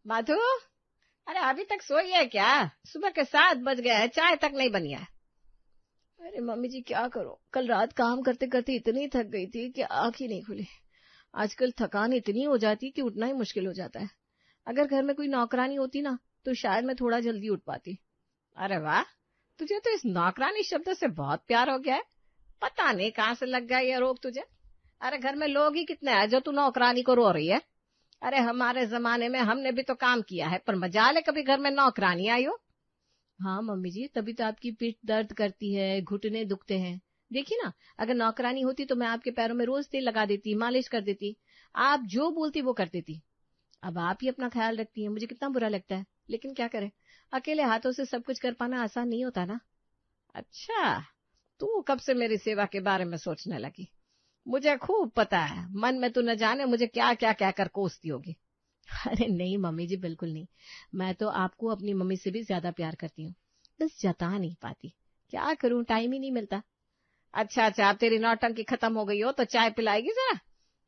माधु, अरे अभी तक सोई है क्या? सुबह के 7 बज गए हैं, चाय तक नहीं बनी है। अरे मम्मी जी क्या करो, कल रात काम करते करते इतनी थक गई थी कि आंख ही नहीं खुली। आजकल थकान इतनी हो जाती कि उठना ही मुश्किल हो जाता है। अगर घर में कोई नौकरानी होती ना तो शायद मैं थोड़ा जल्दी उठ पाती। अरे वाह, तुझे तो इस नौकरानी शब्द से बहुत प्यार हो गया है। पता नहीं कहाँ से लग गया ये रोग तुझे। अरे घर में लोग ही कितने हैं जो तू नौकरानी को रो रही है। अरे हमारे जमाने में हमने भी तो काम किया है, पर मजाल है कभी घर में नौकरानी आई हो। हाँ मम्मी जी, तभी तो आपकी पीठ दर्द करती है, घुटने दुखते हैं। देखिए ना, अगर नौकरानी होती तो मैं आपके पैरों में रोज तेल लगा देती, मालिश कर देती, आप जो बोलती वो कर देती। अब आप ही अपना ख्याल रखती हैं, मुझे कितना बुरा लगता है, लेकिन क्या करें, अकेले हाथों से सब कुछ कर पाना आसान नहीं होता ना। अच्छा, तू कब से मेरी सेवा के बारे में सोचने लगी? मुझे खूब पता है, मन में तू न जाने मुझे क्या क्या कहकर कोसती होगी। अरे नहीं मम्मी जी, बिल्कुल नहीं। मैं तो आपको अपनी मम्मी से भी ज्यादा प्यार करती हूँ, बस जता नहीं पाती। क्या करूं, टाइम ही नहीं मिलता। अच्छा अच्छा, अब तेरी नौटंकी खत्म हो गई हो तो चाय पिलाएगी जरा?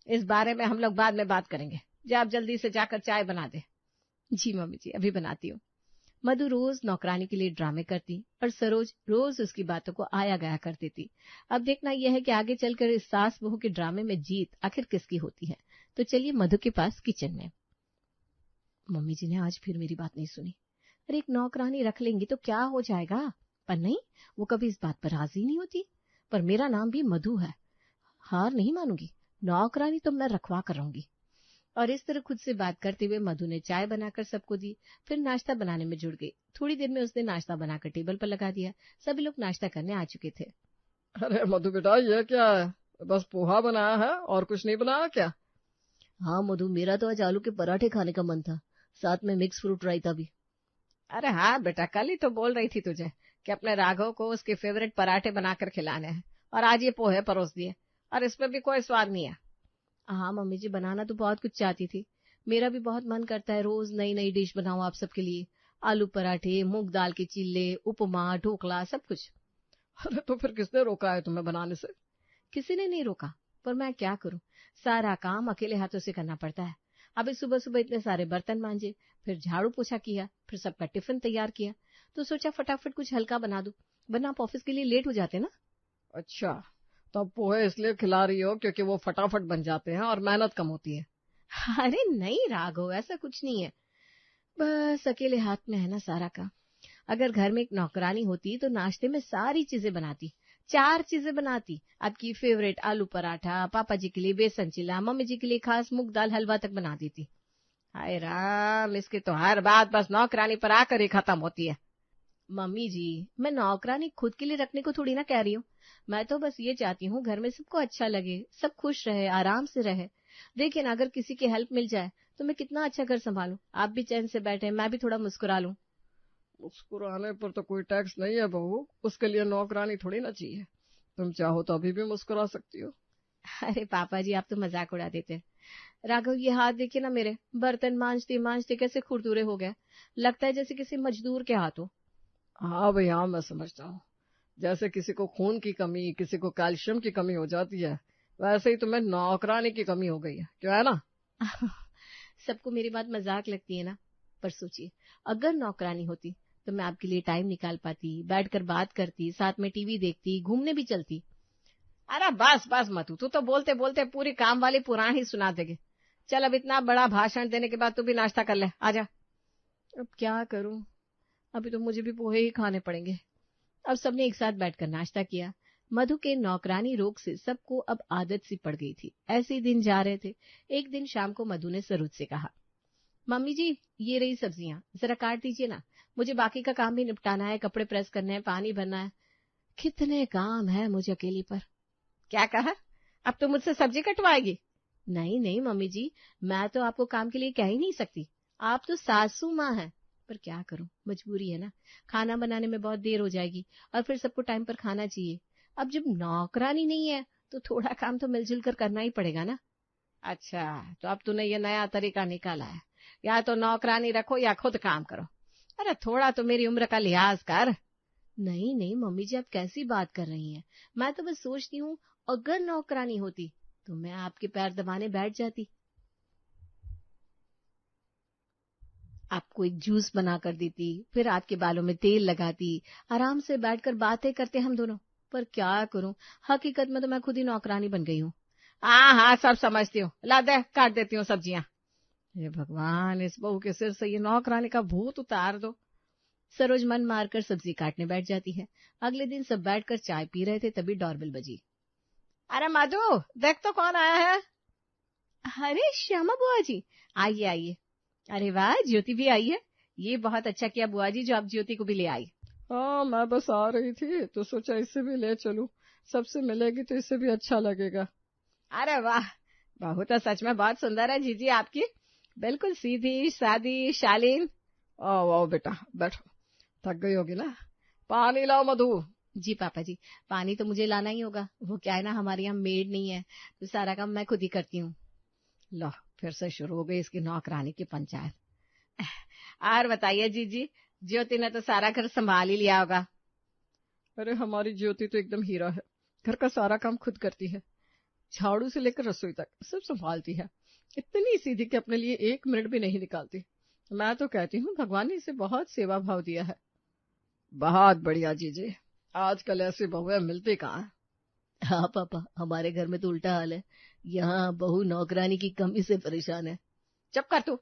इस बारे में हम लोग बाद में बात करेंगे। जा आप जल्दी से जाकर चाय बना दे। जी मम्मी जी, अभी बनाती हूँ। मधु रोज नौकरानी के लिए ड्रामे करती और सरोज रोज उसकी बातों को आया गया कर देती। अब देखना यह है कि आगे चलकर इस सास बहू के ड्रामे में जीत आखिर किसकी होती है। तो चलिए मधु के पास किचन में। मम्मी जी ने आज फिर मेरी बात नहीं सुनी। अरे एक नौकरानी रख लेंगी तो क्या हो जाएगा, पर नहीं, वो कभी इस बात पर राजी नहीं होती। पर मेरा नाम भी मधु है, हार नहीं मानूंगी, नौकरानी तो मैं रखवा कर रहूंगी। और इस तरह खुद से बात करते हुए मधु ने चाय बनाकर सबको दी, फिर नाश्ता बनाने में जुड़ गई। थोड़ी देर में उसने नाश्ता बनाकर टेबल पर लगा दिया। सभी लोग नाश्ता करने आ चुके थे। अरे मधु बेटा, ये क्या है? बस पोहा बनाया है और कुछ नहीं बनाया क्या? हाँ मधु, मेरा तो आज आलू के पराठे खाने का मन था, साथ में मिक्स फ्रूट रायता भी। अरे हाँ बेटा, कल ही तो बोल रही थी तुझे कि अपने राघव को उसके फेवरेट पराठे बनाकर खिलाने हैं, और आज ये पोहे परोस दिए, और इसमें भी कोई स्वाद नहीं है। हाँ मम्मी जी, बनाना तो बहुत कुछ चाहती थी। मेरा भी बहुत मन करता है रोज नई नई डिश बनाऊं आप सबके लिए। आलू पराठे, मूंग दाल के चिल्ले, उपमा, ढोकला, सब कुछ। अरे तो फिर किसने रोका है तुम्हें बनाने से? किसी ने नहीं रोका, पर मैं क्या करूं, सारा काम अकेले हाथों से करना पड़ता है। अभी सुबह सुबह इतने सारे बर्तन मांजे, फिर झाड़ू पोछा किया, फिर सबका टिफिन तैयार किया, तो सोचा फटाफट कुछ हल्का बना दूं, वरना आप ऑफिस के लिए लेट हो जाते ना। अच्छा, तो अब पोहे इसलिए खिला रही हो क्योंकि वो फटाफट बन जाते हैं और मेहनत कम होती है? अरे नहीं राघव, ऐसा कुछ नहीं है, बस अकेले हाथ में है ना सारा काम। अगर घर में एक नौकरानी होती तो नाश्ते में सारी चीजें बनाती, 4 चीजें बनाती। आपकी फेवरेट आलू पराठा, पापा जी के लिए बेसन चिल्ला, मम्मी जी के लिए खास मूंग दाल हलवा तक बना देती। हाय राम, इसकी तो हर बात बस नौकरानी पर आकर ही खत्म होती है। मम्मी जी, मैं नौकरानी खुद के लिए रखने को थोड़ी ना कह रही हूँ। मैं तो बस ये चाहती हूँ घर में सबको अच्छा लगे, सब खुश रहे, आराम से रहे। देखिए ना, अगर किसी की हेल्प मिल जाए तो मैं कितना अच्छा घर संभालूं, आप भी चैन से बैठे, मैं भी थोड़ा मुस्कुरा लूं। मुस्कुराने पर तो कोई टैक्स नहीं है बहू, उसके लिए नौकरानी थोड़ी ना चाहिए। तुम चाहो तो अभी भी मुस्कुरा सकती हो। अरे पापा जी, आप तो मजाक उड़ा देते हैं। राघव, ये हाथ देखिए ना मेरे, बर्तन मांजते मांजते कैसे खुरदुरे हो गए, लगता है जैसे किसी मजदूर के हाथों। हाँ भाई हाँ, मैं समझता हूँ। जैसे किसी को खून की कमी, किसी को कैल्शियम की कमी हो जाती है, वैसे ही तुम्हें नौकरानी की कमी हो गई है, क्यों है ना? सबको मेरी बात मजाक लगती है ना, पर सोचिए, अगर नौकरानी होती तो मैं आपके लिए टाइम निकाल पाती, बैठकर बात करती, साथ में टीवी देखती, घूमने भी चलती। अरे बस बस मतू, तू तो बोलते बोलते पूरी काम वाली पुराण ही सुना देगी। चल, अब इतना बड़ा भाषण देने के बाद तू भी नाश्ता कर ले, आजा। अब क्या करूं, अभी तो मुझे भी पोहे ही खाने पड़ेंगे। अब सबने एक साथ बैठकर नाश्ता किया। मधु के नौकरानी रोग से सबको अब आदत सी पड़ गई थी। ऐसे ही दिन जा रहे थे। एक दिन शाम को मधु ने सरोज से कहा, मम्मी जी, ये रही सब्जियां, जरा काट दीजिए ना, मुझे बाकी का काम भी निपटाना है, कपड़े प्रेस करने हैं, पानी भरना है, कितने काम है मुझे अकेली पर। क्या कहा? अब तू मुझसे सब्जी कटवाएगी? नहीं नहीं मम्मी जी, मैं तो आपको काम के लिए कह ही नहीं सकती, आप तो सासू माँ हैं। पर क्या करूं, मजबूरी है ना, खाना बनाने में बहुत देर हो जाएगी और फिर सबको टाइम पर खाना चाहिए। अब जब नौकरानी नहीं है तो थोड़ा काम तो मिलजुल कर करना ही पड़ेगा ना। अच्छा, तो अब तूने ये नया तरीका निकाला है, या तो नौकरानी रखो या खुद काम करो। अरे थोड़ा तो मेरी उम्र का लिहाज कर। नहीं नहीं मम्मी जी, आप कैसी बात कर रही हैं, मैं तो बस सोचती हूँ, अगर नौकरानी होती तो मैं आपके पैर दबाने बैठ जाती। आपको एक जूस बना कर देती, फिर आपके बालों में तेल लगाती, आराम से बैठकर बातें करते हम दोनों। पर क्या करूं, हकीकत में तो मैं खुद ही नौकरानी बन गई हूँ। हाँ हाँ, सब समझती हूँ, ला दे, काट देती हूँ सब्जियां। ये भगवान, इस बहू के सिर से ये नौकरानी का भूत उतार दो। सरोज मन मारकर सब्जी काटने बैठ जाती है। अगले दिन सब बैठकर चाय पी रहे थे, तभी डोरबेल बजी। अरे मधु, देख तो कौन आया है। अरे श्यामा बुआ जी, आइए आइए। अरे वाह, ज्योति भी आई है। ये बहुत अच्छा किया बुआ जी जो आप ज्योति को भी ले आई। हाँ, मैं बस आ रही थी तो सोचा इससे भी ले चलूं, सबसे मिलेगी तो इससे भी अच्छा लगेगा। अरे वाह, बहू तो सच में बहुत सुंदर है जीजी आपकी, बिल्कुल सीधी सादी शालीन। आओ आओ बेटा, बैठो, थक गई होगी ना। पानी लाओ मधु। जी पापा जी, पानी तो मुझे लाना ही होगा। वो क्या है ना, हमारे यहाँ मेड नहीं है, तो सारा काम मैं खुद ही करती हूँ। लो, फिर से शुरू हो गई इसकी नौकरानी की पंचायत। और बताइए जीजी, ज्योति ने तो सारा घर संभाल ही लिया होगा। अरे हमारी ज्योति तो एकदम हीरा है, घर का सारा काम खुद करती है, झाड़ू से लेकर रसोई तक सब संभालती है। इतनी सीधी कि अपने लिए 1 मिनट भी नहीं निकालती। मैं तो कहती हूँ भगवान ने इसे बहुत सेवा भाव दिया है। बहुत बढ़िया जीजी, आजकल ऐसी बहुएं मिलती कहाँ। हाँ पापा, हमारे घर में तो उल्टा हाल है। यहाँ बहू नौकरानी की कमी से परेशान है। चुप कर तू।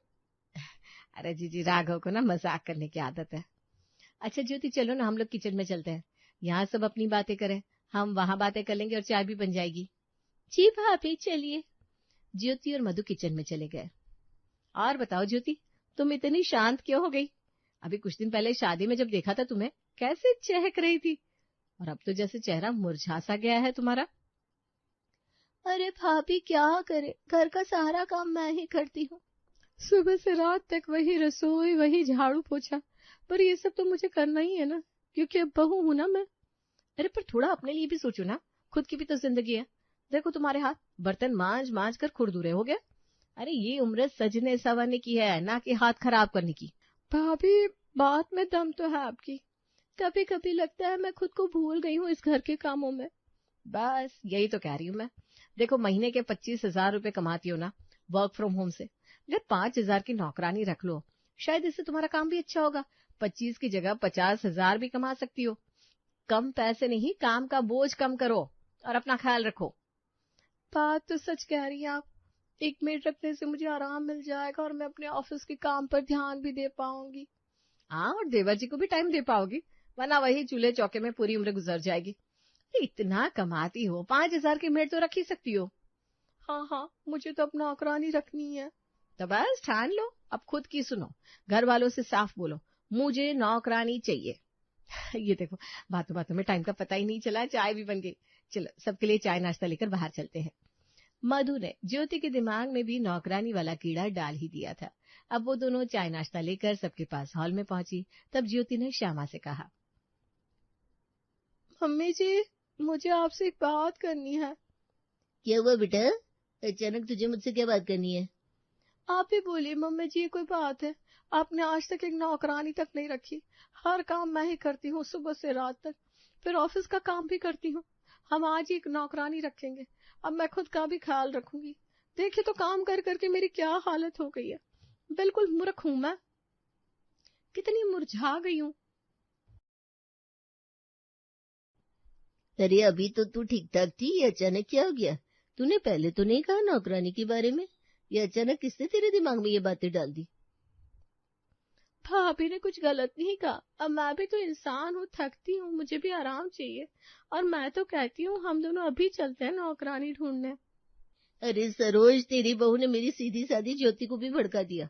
अरे जीजी, राघव को ना मजाक करने की आदत है। अच्छा ज्योति, चलो ना हम लोग किचन में चलते हैं। यहाँ सब अपनी बातें करें, हम वहां बातें कर लेंगे और चाय भी बन जाएगी। जी भाभी चलिए। ज्योति और मधु किचन में चले गए। और बताओ ज्योति, तुम इतनी शांत क्यों हो गई? अभी कुछ दिन पहले शादी में जब देखा था तुम्हें, कैसे चहक रही थी, और अब तो जैसे चेहरा मुरझा सा गया है तुम्हारा। अरे भाभी क्या करे, घर का सारा काम मैं ही करती हूँ। सुबह से रात तक वही रसोई, वही झाड़ू पोछा, पर ये सब तो मुझे करना ही है ना, क्योंकि अब बहू हूं ना मैं। अरे पर थोड़ा अपने लिए भी सोचो ना, खुद की भी तो जिंदगी है। देखो तुम्हारे हाथ बर्तन मांज मांज कर खुरदुरे हो गए। अरे ये उम्र सजने संवरने की है, ना कि हाथ खराब करने की। भाभी, बात में दम तो है आपकी, कभी कभी लगता है मैं खुद को भूल गई हूँ इस घर के कामों में। बस यही तो कह रही हूँ मैं। देखो महीने के 25,000 रुपए कमाती हो ना वर्क फ्रॉम होम से, अगर 5,000 की नौकरानी रख लो, शायद इससे तुम्हारा काम भी अच्छा होगा। 25 की जगह 50,000 भी कमा सकती हो। कम पैसे नहीं, काम का बोझ कम करो और अपना ख्याल रखो। बात तो सच कह रही हैं आप, 1 मिनट रखने से मुझे आराम मिल जाएगा और मैं अपने ऑफिस के काम पर ध्यान भी दे पाऊंगी। हाँ, और देवर जी को भी टाइम दे पाओगी, वरना वही चूल्हे चौके में पूरी उम्र गुजर जाएगी। इतना कमाती हो, 5,000 की मेड तो रख ही सकती हो। हाँ हाँ, मुझे तो अपना नौकरानी रखनी है। तो बस ठान लो, अब खुद की सुनो, घर वालों से साफ बोलो, मुझे नौकरानी चाहिए। ये देखो, बातों बातों में टाइम का पता ही नहीं चला, चाय भी बन गई। चलो सबके लिए चाय नाश्ता लेकर बाहर चलते हैं। मधु ने ज्योति के दिमाग में भी नौकरानी वाला कीड़ा डाल ही दिया था। अब वो दोनों चाय नाश्ता लेकर सबके पास हॉल में पहुंची। तब ज्योति ने श्यामा से कहा, मम्मी जी, मुझे आपसे एक बात करनी है। क्या हुआ बेटा, अचानक तुझे मुझसे क्या बात करनी है? आप ही बोलिए मम्मी जी, कोई बात है? आपने आज तक एक नौकरानी तक नहीं रखी, हर काम मैं ही करती हूँ सुबह से रात तक, फिर ऑफिस का काम भी करती हूँ। हम आज ही एक नौकरानी रखेंगे, अब मैं खुद का भी ख्याल रखूंगी। देखिए तो काम कर करके मेरी क्या हालत हो गई है, बिल्कुल मूर्ख हूं मैं, कितनी मुरझा गई हूँ। अरे अभी तो तू ठीक ठाक थी, ये अचानक क्या हो गया? तूने पहले तो नहीं कहा नौकरानी के बारे में, ये अचानक किसने तेरे दिमाग में ये बातें डाल दी? भाभी ने कुछ गलत नहीं कहा, अब मैं भी तो इंसान हूँ, थकती हूँ, मुझे भी आराम चाहिए, और मैं तो कहती हूँ हम दोनों अभी चलते हैं नौकरानी ढूंढने। अरे सरोज, तेरी बहू ने मेरी सीधी सादी ज्योति को भी भड़का दिया।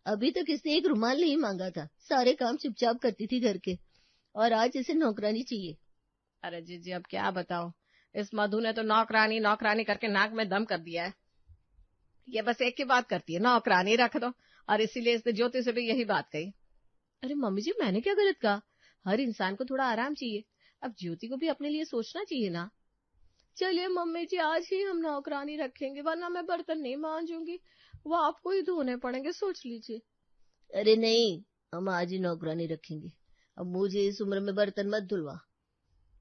अभी तक इसने एक रुमाल नहीं मांगा था, सारे काम चुपचाप करती थी घर के, और आज इसे नौकरानी चाहिए। अरे जीजी, अब क्या बताओ, इस मधु ने तो नौकरानी नौकरानी करके नाक में दम कर दिया है। ये बस एक ही बात करती है, नौकरानी रख दो, और इसीलिए इसने ज्योति से भी यही बात कही। अरे मम्मी जी, मैंने क्या गलत कहा? हर इंसान को थोड़ा आराम चाहिए, अब ज्योति को भी अपने लिए सोचना चाहिए ना। चलिए मम्मी जी, आज ही हम नौकरानी रखेंगे, वरना मैं बर्तन नहीं मांजूंगी, वो आपको ही धोने पड़ेंगे, सोच लीजिए। अरे नहीं, हम आज ही नौकरानी रखेंगे। अब मुझे इस उम्र में बर्तन मत धुलवा।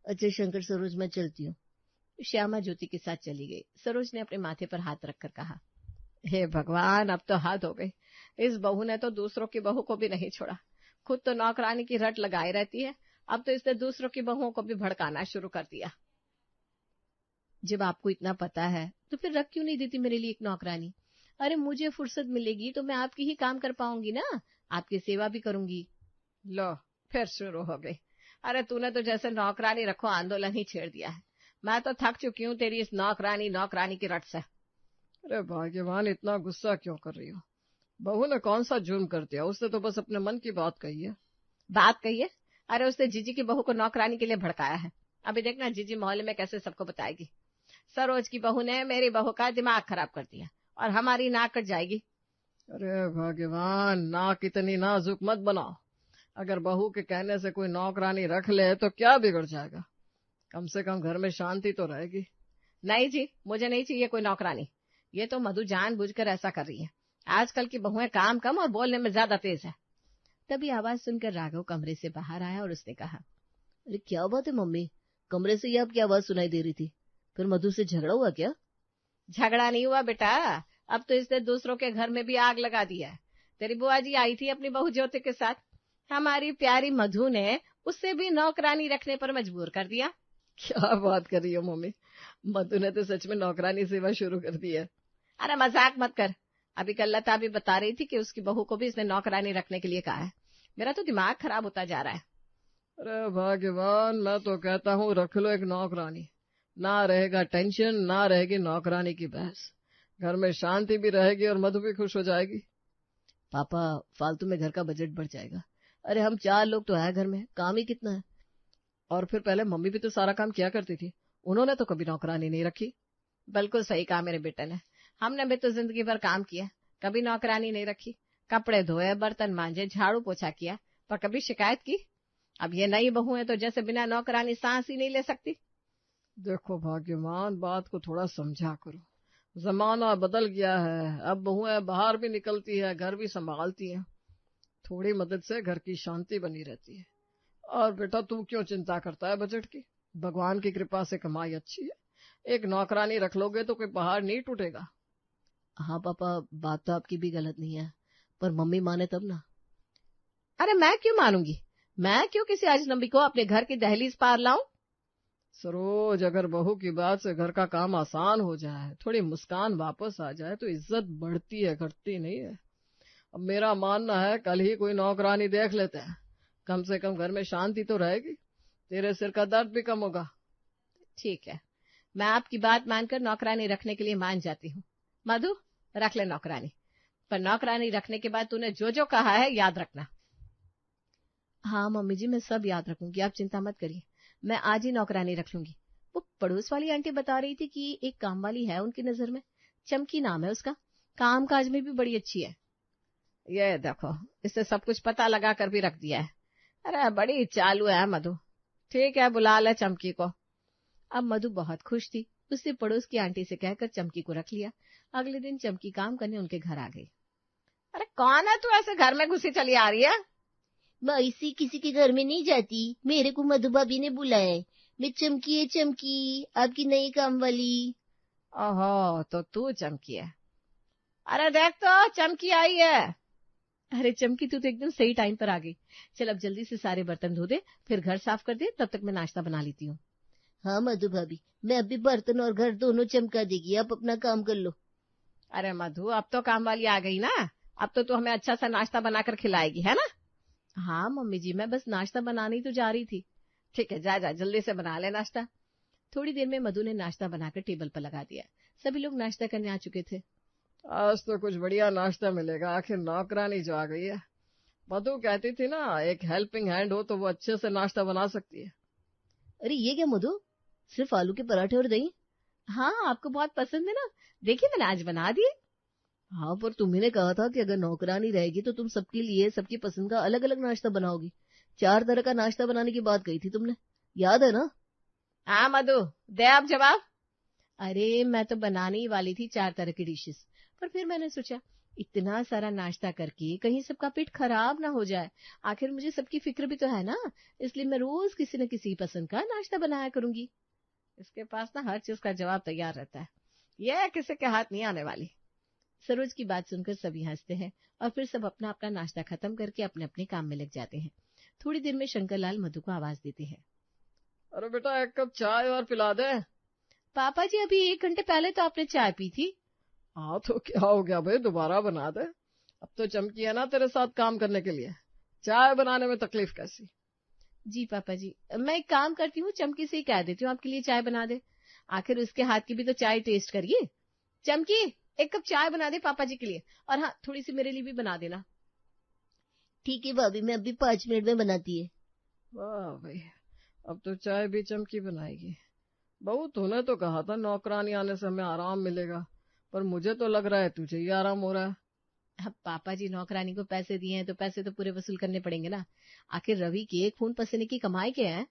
अच्छा शंकर, सरोज मैं चलती हूँ। श्यामा ज्योति के साथ चली गई। सरोज ने अपने माथे पर हाथ रखकर कहा, हे भगवान, अब तो हद हो गई। इस बहू ने तो दूसरों की बहू को भी नहीं छोड़ा। खुद तो नौकरानी की रट लगाई रहती है, अब तो इसने दूसरों की बहुओं को भी भड़काना शुरू कर दिया। जब आपको इतना पता है तो फिर रख क्यों नहीं देती मेरे लिए एक नौकरानी? अरे मुझे फुर्सत मिलेगी तो मैं आपकी ही काम कर पाऊंगी ना, आपकी सेवा भी करूंगी। लो, फिर शुरू हो गई। अरे तूने तो जैसे नौकरानी रखो आंदोलन ही छेड़ दिया है। मैं तो थक चुकी हूँ तेरी इस नौकरानी की रट से। अरे भाग्यवान, इतना गुस्सा क्यों कर रही हो? बहू ने कौन सा जुर्म कर दिया? उसने तो बस अपने मन की बात कही है। बात कही है? अरे उसने जीजी की बहू को नौकरानी के लिए भड़काया है। अभी देखना जीजी मोहल्ले में कैसे सबको बताएगी। सरोज की बहू ने मेरी बहू का दिमाग खराब कर दिया और हमारी नाक कट जाएगी। अरे भगवान, नाक इतनी नाजुक मत बनाओ। अगर बहू के कहने से कोई नौकरानी रख ले तो क्या बिगड़ जाएगा? कम से कम घर में शांति तो रहेगी। नहीं जी, मुझे नहीं चाहिए कोई नौकरानी। ये तो मधु जानबूझकर ऐसा कर रही है। आजकल की बहुएं काम कम और बोलने में ज्यादा तेज है। तभी आवाज सुनकर राघव कमरे से बाहर आया और उसने कहा, अरे क्या बात है मम्मी, कमरे से ये आपकी आवाज सुनाई दे रही थी, फिर मधु से झगड़ा हुआ क्या? झगड़ा नहीं हुआ बेटा, अब तो इसने दूसरों के घर में भी आग लगा दिया है। तेरी बुआ जी आई थी अपनी बहू ज्योति के साथ, हमारी प्यारी मधु ने उससे भी नौकरानी रखने पर मजबूर कर दिया। क्या बात कर रही हो मम्मी, मधु ने तो सच में नौकरानी सेवा शुरू कर दी है। अरे मजाक मत कर, अभी कल लता भी बता रही थी कि उसकी बहू को भी इसने नौकरानी रखने के लिए कहा है। मेरा तो दिमाग खराब होता जा रहा है। अरे भगवान, मैं तो कहता हूँ रख लो एक नौकरानी, ना रहेगा टेंशन, ना रहेगी नौकरानी की बहस, घर में शांति भी रहेगी और मधु भी खुश हो जाएगी। पापा, फालतू में घर का बजट बढ़ जाएगा। अरे हम 4 लोग तो है घर में, काम ही कितना है। और फिर पहले मम्मी भी तो सारा काम किया करती थी, उन्होंने तो कभी नौकरानी नहीं रखी। बिल्कुल सही कहा मेरे बेटे ने, हमने भी तो जिंदगी भर काम किया, कभी नौकरानी नहीं रखी। कपड़े धोए, बर्तन मांजे, झाड़ू पोछा किया, पर कभी शिकायत की? अब ये नई बहू है तो जैसे बिना नौकरानी सांस ही नहीं ले सकती। देखो भाग्यवान, बात को थोड़ा समझा करो, जमाना बदल गया है, अब बहुएं बाहर भी निकलती है, घर भी संभालती हैं। थोड़ी मदद से घर की शांति बनी रहती है। और बेटा तू क्यों चिंता करता है बजट की? भगवान की कृपा से कमाई अच्छी है, एक नौकरानी रख लोगे तो कोई पहाड़ नहीं टूटेगा। हाँ पापा, बात तो आपकी भी गलत नहीं है, पर मम्मी माने तब ना। अरे मैं क्यों मानूंगी? मैं क्यों किसी अजनबी को अपने घर की दहलीज पार लाऊं? सरोज, अगर बहू की बात से घर का काम आसान हो जाए, थोड़ी मुस्कान वापस आ जाए तो इज्जत बढ़ती है, घटती नहीं है। अब मेरा मानना है कल ही कोई नौकरानी देख लेते हैं, कम से कम घर में शांति तो रहेगी, तेरे सिर का दर्द भी कम होगा। ठीक है, मैं आपकी बात मानकर नौकरानी रखने के लिए मान जाती हूँ। मधु, रख ले नौकरानी, पर नौकरानी रखने के बाद तूने जो जो कहा है याद रखना। हाँ मम्मी जी, मैं सब याद रखूंगी, आप चिंता मत करिए, मैं आज ही नौकरानी रख लूंगी। वो पड़ोस वाली आंटी बता रही थी कि एक काम वाली है उनकी नजर में, चमकी नाम है उसका, काम काज में भी बड़ी अच्छी है। ये देखो, इससे सब कुछ पता लगा कर भी रख दिया है। अरे बड़ी चालू है मधु। ठीक है, बुला ले चमकी को। अब मधु बहुत खुश थी, उसने पड़ोस की आंटी से कहकर चमकी को रख लिया। अगले दिन चमकी काम करने उनके घर आ गई। अरे कौन है तू, ऐसे घर में घुसी चली आ रही है? मैं इसी किसी के घर में नहीं जाती, मेरे को मधु भाभी ने बुलाया है। मैं चमकी है, चमकी आपकी नई काम वाली। ओहो, तो तू चमकी है। अरे देख तो, चमकी आई है। अरे चमकी, तू तो एकदम सही टाइम पर आ गई। चल अब जल्दी से सारे बर्तन धो दे, फिर घर साफ कर दे, तब तक मैं नाश्ता बना लेती हूँ। हाँ मधु भाभी, मैं अभी बर्तन और घर दोनों चमका देगी, आप अपना काम कर लो। अरे मधु, अब तो काम वाली आ गई ना, अब तो तू हमें अच्छा सा नाश्ता बनाकर खिलाएगी, है ना? हाँ मम्मी जी, मैं बस नाश्ता बनाने तो जा रही थी। ठीक है, जा जा जल्दी से बना ले नाश्ता। थोड़ी देर में मधु ने नाश्ता बनाकर टेबल पर लगा दिया। सभी लोग नाश्ता करने आ चुके थे। आज तो कुछ बढ़िया नाश्ता मिलेगा, आखिर नौकरानी जो आ गई है। मधु कहती थी ना, एक हेल्पिंग हैंड हो तो वो अच्छे से नाश्ता बना सकती है। अरे ये क्या मधु, सिर्फ आलू के पराठे और दही? हाँ, आपको बहुत पसंद है ना, देखिए मैंने आज बना दिए। हाँ, पर तुम्ही ने कहा था कि अगर नौकरानी रहेगी तो तुम सबके लिए सबकी पसंद का अलग अलग नाश्ता बनाओगी। 4 तरह का नाश्ता बनाने की बात कही थी तुमने, याद है ना? हाँ मधु, दे आप जवाब। अरे मैं तो बनाने ही वाली थी 4 तरह की डिशेस, पर फिर मैंने सोचा इतना सारा नाश्ता करके कहीं सबका पेट खराब ना हो जाए, आखिर मुझे सबकी फिक्र भी तो है ना, इसलिए मैं रोज किसी न किसी पसंद का नाश्ता बनाया करूंगी। इसके पास ना हर चीज का जवाब तैयार रहता है, यह किसी के हाथ नहीं आने वाली। सरोज की बात सुनकर सभी हंसते हैं और फिर सब अपना अपना नाश्ता खत्म करके अपने अपने काम में लग जाते हैं। थोड़ी देर में शंकरलाल मधु को आवाज देते हैं। अरे बेटा, एक कप चाय और पिला दे। पापा जी, अभी 1 घंटे पहले तो आपने चाय पी थी। हाँ तो क्या हो गया भाई, दोबारा बना दे। अब तो चमकी है ना तेरे साथ काम करने के लिए, चाय बनाने में तकलीफ कैसी। जी पापा जी, मैं एक काम करती हूँ, चमकी से ही कह देती हूँ आपके लिए चाय बना दे। आखिर उसके हाथ की भी तो चाय टेस्ट करिए। चमकी, 1 कप चाय बना दे पापा जी के लिए, और हाँ, थोड़ी सी मेरे लिए भी बना देना। ठीक है भाभी, मैं अभी 5 मिनट में बनाती है। वाह भाई, अब तो चाय भी चमकी बनाएगी। बहू, तूने तो कहा था नौकरानी आने से हमें आराम मिलेगा, पर मुझे तो लग रहा है तुझे ही आराम हो रहा है। अब पापा जी, नौकरानी को पैसे दिए हैं तो पैसे तो पूरे वसूल करने पड़ेंगे ना। आखिर रवि के खून पसीने की कमाई क्या है।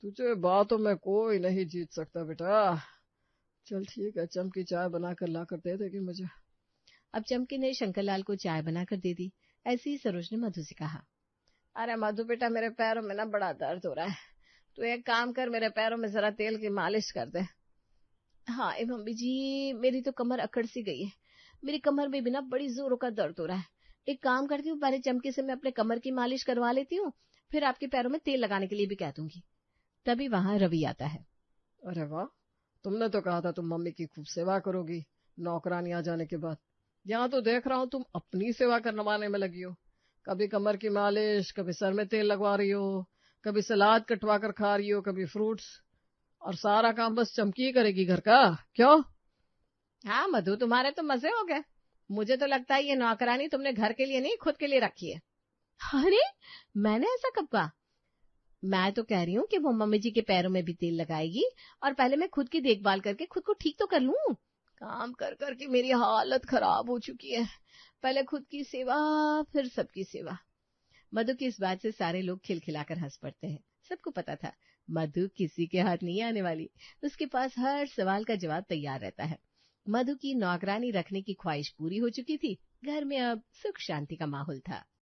तुझे बातों में कोई नहीं जीत सकता बेटा। चल ठीक है, चमकी चाय बनाकर ला कर दे देगी मुझे। अब चमकी ने शंकरलाल को चाय बनाकर दे दी। ऐसे ही सरोज ने मधु से कहा। अरे मधु बेटा, मेरे पैरों में ना बड़ा दर्द हो रहा है, तू एक काम कर, मेरे पैरों में जरा तेल की मालिश कर दे। हाँ मम्मी जी, मेरी तो कमर अकड़ सी गई है। मेरी कमर में भी ना बड़ी जोरों का दर्द हो रहा है। एक काम करती हूँ, पहले चमकी से मैं अपने कमर की मालिश करवा लेती हूँ, फिर आपके पैरों में तेल लगाने के लिए भी कह दूंगी। तभी वहां रवि आता है। अरे वाह, तुमने तो कहा था तुम मम्मी की खूब सेवा करोगी नौकरानी आ जाने के बाद। यहाँ तो देख रहा हूँ तुम अपनी सेवा करवाने में लगी हो। कभी कमर की मालिश, कभी सर में तेल लगवा रही हो, कभी सलाद कटवा कर खा रही हो, कभी फ्रूट्स, और सारा काम बस चमकी ही करेगी घर का, क्यों? हाँ मधु, तुम्हारे तो मजे हो गए। मुझे तो लगता है ये नौकरानी तुमने घर के लिए नहीं, खुद के लिए रखी है। अरे, मैंने ऐसा कब कहा? मैं तो कह रही हूँ कि वो मम्मी जी के पैरों में भी तेल लगाएगी, और पहले मैं खुद की देखभाल करके खुद को ठीक तो कर लूं। काम कर कर के मेरी हालत खराब हो चुकी है। पहले खुद की सेवा, फिर सबकी सेवा। मधु की इस बात से सारे लोग खिलखिलाकर हंस पड़ते हैं। सबको पता था मधु किसी के हाथ नहीं आने वाली। उसके पास हर सवाल का जवाब तैयार रहता है। मधु की नौकरानी रखने की ख्वाहिश पूरी हो चुकी थी। घर में अब सुख शांति का माहौल था।